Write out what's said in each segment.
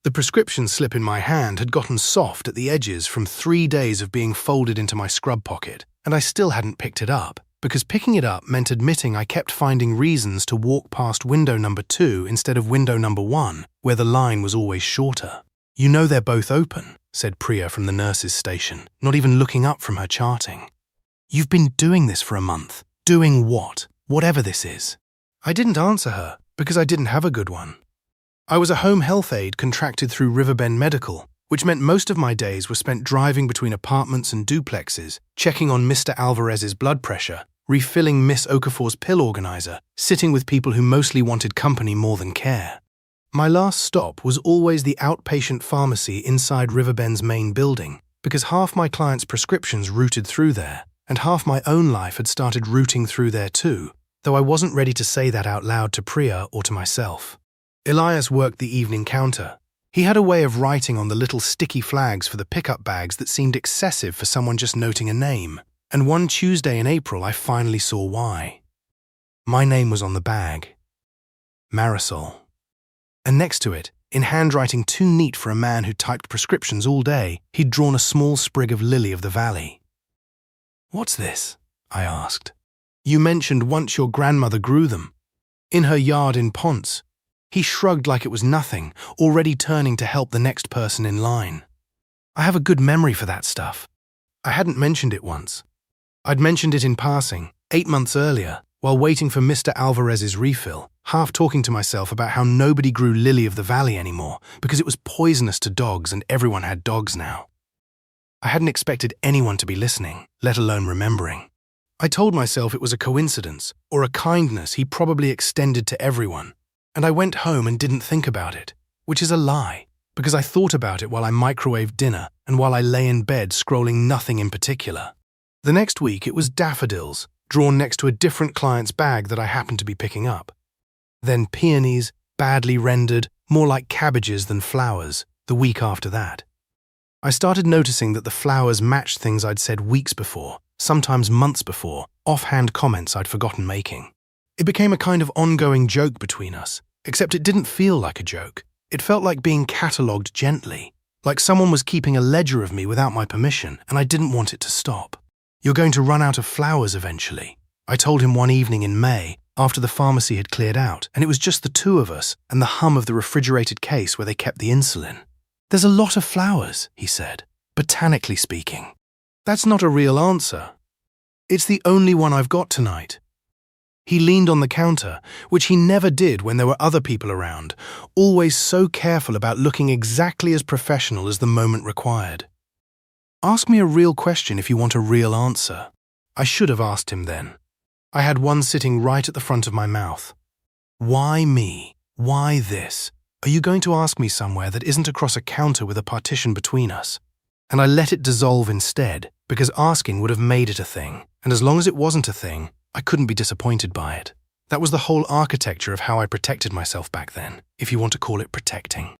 The prescription slip in my hand had gotten soft at the edges from 3 days of being folded into my scrub pocket, and I still hadn't picked it up, because picking it up meant admitting I kept finding reasons to walk past window number 2 instead of window number 1, where the line was always shorter. "You know they're both open," said Priya from the nurse's station, not even looking up from her charting. "You've been doing this for a month. Doing what? Whatever this is." I didn't answer her, because I didn't have a good one. I was a home health aide contracted through Riverbend Medical, which meant most of my days were spent driving between apartments and duplexes, checking on Mr. Alvarez's blood pressure, refilling Miss Okafor's pill organizer, sitting with people who mostly wanted company more than care. My last stop was always the outpatient pharmacy inside Riverbend's main building, because half my clients' prescriptions routed through there, and half my own life had started routing through there too, though I wasn't ready to say that out loud to Priya or to myself. Elias worked the evening counter. He had a way of writing on the little sticky flags for the pickup bags that seemed excessive for someone just noting a name, and one Tuesday in April I finally saw why. My name was on the bag. Marisol. And next to it, in handwriting too neat for a man who typed prescriptions all day, he'd drawn a small sprig of lily of the valley. "What's this?" I asked. "You mentioned once your grandmother grew them. In her yard in Ponce." He shrugged like it was nothing, already turning to help the next person in line. I have a good memory for that stuff. I hadn't mentioned it once. I'd mentioned it in passing, 8 months earlier, while waiting for Mr. Alvarez's refill, half talking to myself about how nobody grew lily of the valley anymore because it was poisonous to dogs and everyone had dogs now. I hadn't expected anyone to be listening, let alone remembering. I told myself it was a coincidence or a kindness he probably extended to everyone. And I went home and didn't think about it, which is a lie, because I thought about it while I microwaved dinner and while I lay in bed scrolling nothing in particular. The next week it was daffodils, drawn next to a different client's bag that I happened to be picking up. Then peonies, badly rendered, more like cabbages than flowers, the week after that. I started noticing that the flowers matched things I'd said weeks before, sometimes months before, offhand comments I'd forgotten making. It became a kind of ongoing joke between us, except it didn't feel like a joke. It felt like being catalogued gently, like someone was keeping a ledger of me without my permission, and I didn't want it to stop. "You're going to run out of flowers eventually," I told him one evening in May, after the pharmacy had cleared out, and it was just the two of us and the hum of the refrigerated case where they kept the insulin. "There's a lot of flowers," he said, "botanically speaking." "That's not a real answer. It's the only one I've got tonight." He leaned on the counter, which he never did when there were other people around, always so careful about looking exactly as professional as the moment required. "Ask me a real question if you want a real answer." I should have asked him then. I had one sitting right at the front of my mouth. "Why me? Why this? Are you going to ask me somewhere that isn't across a counter with a partition between us?" And I let it dissolve instead, because asking would have made it a thing, and as long as it wasn't a thing, I couldn't be disappointed by it. That was the whole architecture of how I protected myself back then, if you want to call it protecting.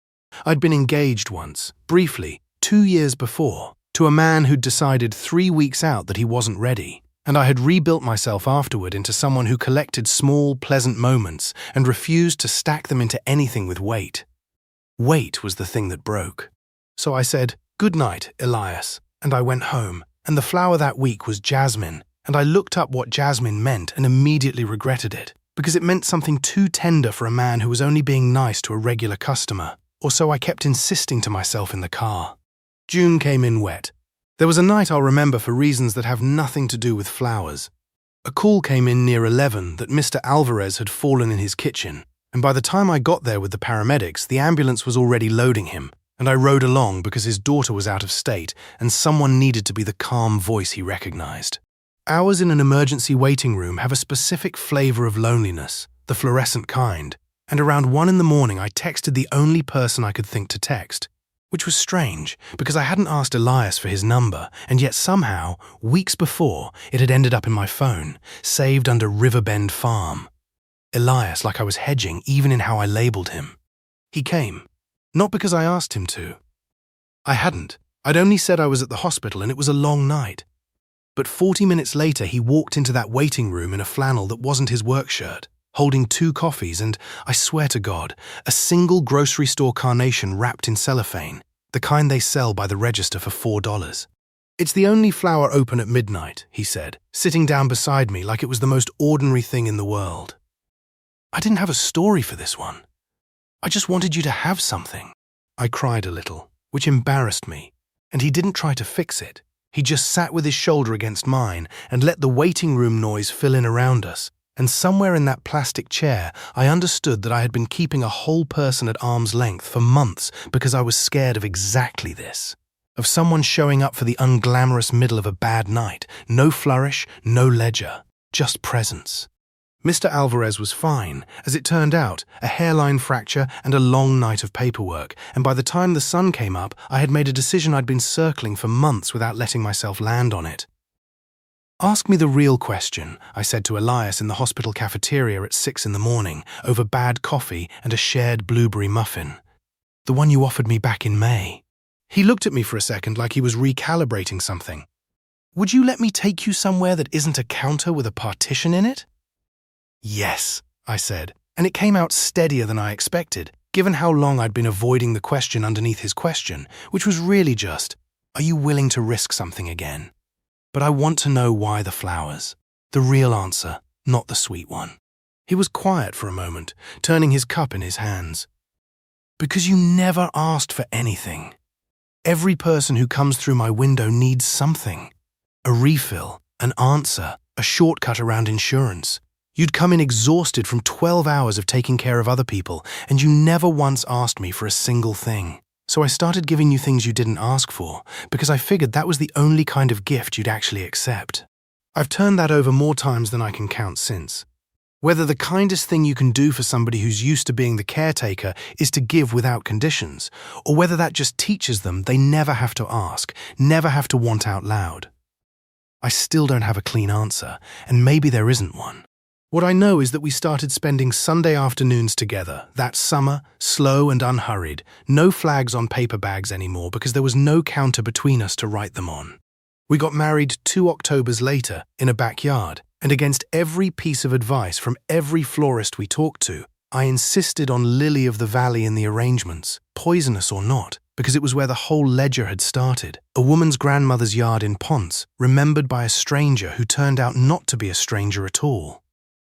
I'd been engaged once, briefly, 2 years before, to a man who'd decided 3 weeks out that he wasn't ready, and I had rebuilt myself afterward into someone who collected small, pleasant moments and refused to stack them into anything with weight. Weight was the thing that broke. So I said, "Good night, Elias," and I went home, and the flower that week was jasmine, and I looked up what jasmine meant and immediately regretted it, because it meant something too tender for a man who was only being nice to a regular customer, or so I kept insisting to myself in the car. June came in wet. There was a night I'll remember for reasons that have nothing to do with flowers. A call came in near 11 that Mr. Alvarez had fallen in his kitchen, and by the time I got there with the paramedics, the ambulance was already loading him, and I rode along because his daughter was out of state and someone needed to be the calm voice he recognized. Hours in an emergency waiting room have a specific flavor of loneliness, the fluorescent kind, and around 1 in the morning I texted the only person I could think to text, which was strange because I hadn't asked Elias for his number, and yet somehow, weeks before, it had ended up in my phone, saved under Riverbend Farm. Elias, like I was hedging even in how I labeled him. He came, not because I asked him to. I hadn't. I'd only said I was at the hospital and it was a long night. But 40 minutes later, he walked into that waiting room in a flannel that wasn't his work shirt, holding 2 coffees and, I swear to God, a single grocery store carnation wrapped in cellophane, the kind they sell by the register for $4. "It's the only flower open at midnight," he said, sitting down beside me like it was the most ordinary thing in the world. I didn't have a story for this one. I just wanted you to have something. I cried a little, which embarrassed me, and he didn't try to fix it. He just sat with his shoulder against mine and let the waiting room noise fill in around us, and somewhere in that plastic chair I understood that I had been keeping a whole person at arm's length for months because I was scared of exactly this. Of someone showing up for the unglamorous middle of a bad night, no flourish, no ledger, just presence. Mr. Alvarez was fine, as it turned out, a hairline fracture and a long night of paperwork, and by the time the sun came up, I had made a decision I'd been circling for months without letting myself land on it. "Ask me the real question," I said to Elias in the hospital cafeteria at 6 in the morning, over bad coffee and a shared blueberry muffin. "The one you offered me back in May." He looked at me for a second like he was recalibrating something. "Would you let me take you somewhere that isn't a counter with a partition in it?" "Yes," I said, and it came out steadier than I expected, given how long I'd been avoiding the question underneath his question, which was really just, "Are you willing to risk something again?" But I want to know why the flowers. The real answer, not the sweet one. He was quiet for a moment, turning his cup in his hands. "Because you never asked for anything. Every person who comes through my window needs something. A refill, an answer, a shortcut around insurance. You'd come in exhausted from 12 hours of taking care of other people, and you never once asked me for a single thing. So I started giving you things you didn't ask for, because I figured that was the only kind of gift you'd actually accept. I've turned that over more times than I can count since. Whether the kindest thing you can do for somebody who's used to being the caretaker is to give without conditions, or whether that just teaches them they never have to ask, never have to want out loud. I still don't have a clean answer, and maybe there isn't one. What I know is that we started spending Sunday afternoons together, that summer, slow and unhurried, no flags on paper bags anymore because there was no counter between us to write them on. We got married 2 Octobers later, in a backyard, and against every piece of advice from every florist we talked to, I insisted on lily of the valley in the arrangements, poisonous or not, because it was where the whole ledger had started, a woman's grandmother's yard in Ponce, remembered by a stranger who turned out not to be a stranger at all.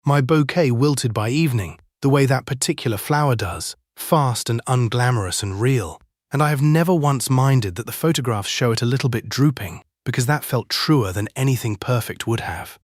My bouquet wilted by evening, the way that particular flower does, fast and unglamorous and real, and I have never once minded that the photographs show it a little bit drooping, because that felt truer than anything perfect would have.